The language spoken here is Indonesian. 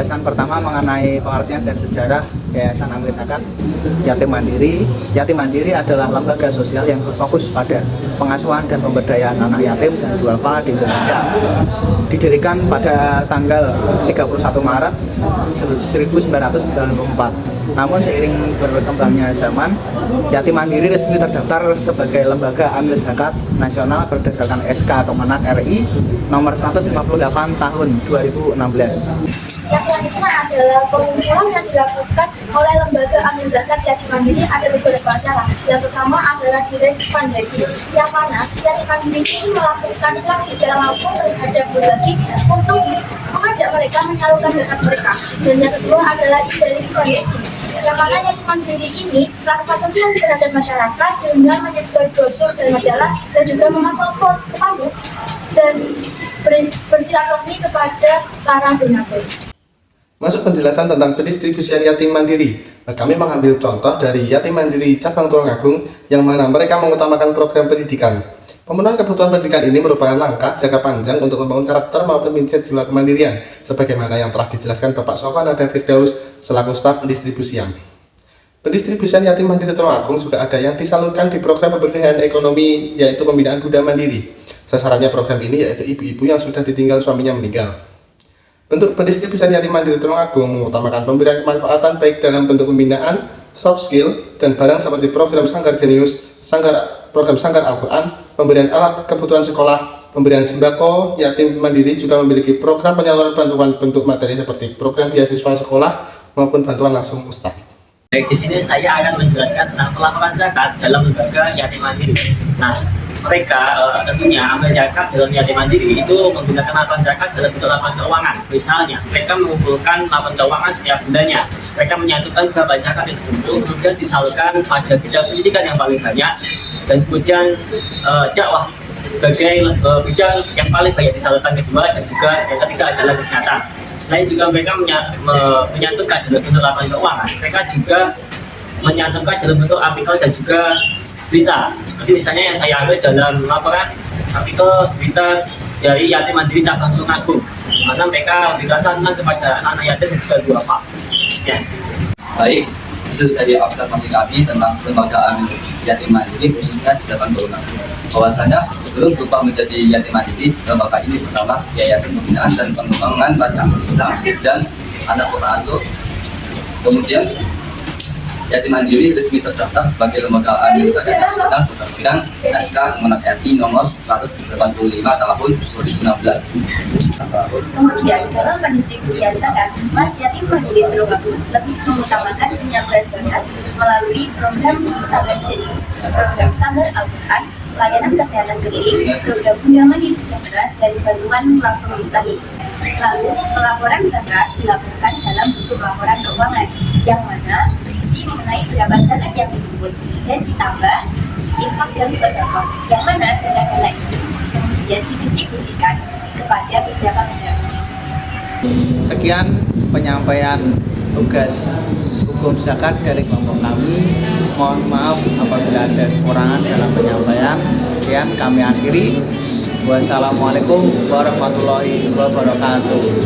penjelasan pertama mengenai pengertian dan sejarah Yayasan Amil Zakat Yatim Mandiri. Yatim Mandiri adalah lembaga sosial yang berfokus pada pengasuhan dan pemberdayaan anak yatim dan duafa di Indonesia. Didirikan pada tanggal 31 Maret 1994. Namun seiring berkembangnya zaman, Yatim Mandiri resmi terdaftar sebagai lembaga amil zakat nasional berdasarkan SK Kemenak RI nomor 158 tahun 2016. Yang selanjutnya adalah pengumpulan yang dilakukan oleh lembaga amil zakat Yatim Mandiri ada beberapa cara. Yang pertama adalah direct fundraising, yang mana Yatim Mandiri ini melakukan interaksi secara langsung terhadap berbagi untuk mengajak mereka menyalurkan zakat mereka. Dan yang kedua adalah indirect fundraising, yang mana Yatim Mandiri ini melakukan sosial terhadap masyarakat dengan menyebar brosur dan majalah dan juga memasang spanduk dan bersilaturahmi kepada para donatur. Masuk penjelasan tentang pendistribusian yatim mandiri. Kami mengambil contoh dari Yatim Mandiri Cabang Tulungagung yang mana mereka mengutamakan program pendidikan. Pemenuhan kebutuhan pendidikan ini merupakan langkah jangka panjang untuk membangun karakter maupun mindset jiwa kemandirian, sebagaimana yang telah dijelaskan Bapak Sofwan Ada Firdaus selaku staf pendistribusian. Pendistribusian yatim mandiri Tulungagung juga ada yang disalurkan di program pemberdayaan ekonomi, yaitu pembinaan Bunda Mandiri. Sasarannya program ini yaitu ibu-ibu yang sudah ditinggal suaminya meninggal. Bentuk pendistribusian yatim mandiri Tulungagung mengutamakan pemberian kemanfaatan baik dalam bentuk pembinaan, soft skill, dan barang seperti program Sanggar Jenius, program Sanggar Al-Quran, pemberian alat kebutuhan sekolah, pemberian sembako. Yatim mandiri juga memiliki program penyaluran bantuan bentuk materi seperti program beasiswa sekolah maupun bantuan langsung ustaz. Baik, di sini saya akan menjelaskan tentang pelaporan zakat dalam lembaga yatim mandiri. Nah, mereka tentunya amil zakat dalam yatim mandiri itu menggunakan laporan zakat dalam bentuk laporan keuangan. Misalnya, mereka mengumpulkan laporan keuangan setiap bulannya. Mereka menyatukan berapa zakat yang terkumpul, kemudian disalurkan pada bidang pendidikan yang paling banyak, dan kemudian dakwah sebagai bidang yang paling banyak disalurkan kedua, dan juga yang ketiga adalah kesehatan. Selain juga mereka menyatukan dalam bentuk laporan keuangan, mereka juga menyatukan dalam bentuk artikel dan juga berita. Seperti misalnya yang saya ambil dalam laporan artikel berita dari Yatim Mandiri Cabang Tulungagung, di mana mereka memberikan santunan kepada anak-anak yatim dan juga duafa. Ya. Baik, hasil dari observasi kami tentang lembaga amil yatim mandiri khususnya di Cabang Tulungagung, bahwasanya sebelum berubah menjadi yatim mandiri, lembaga ini bernama Yayasan Pembinaan dan Pengembangan Panti Asuhan Islam dan Anak Asuh. Kemudian Yatim Mandiri resmi terdaftar sebagai lembaga amil zakat nasional berdasarkan SK Kemenak RI nomor 185 tahun 2016. Kemudian dalam pendistribusian zakat, Mas Yatim Mandiri Tulungagung lebih mengutamakan penyaluran zakat melalui program Sanggar Jenius, program Sanggar Al-Quran, layanan kesehatan keliling, program Bunda Mandiri Sejahtera, dan bantuan langsung Islami. Lalu pelaporan zakat dilakukan dalam bentuk laporan keuangan, yang mana berisi mengenai berapa zakat yang dikumpul dan ditambah infak dan sedekah, yang mana dana-dana ini kemudian didistribusikan kepada beberapa bidang. Sekian penyampaian tugas hukum zakat dari kelompok kami. Mohon maaf apabila ada kekurangan dalam penyampaian. Sekian kami akhiri. Wassalamualaikum warahmatullahi wabarakatuh.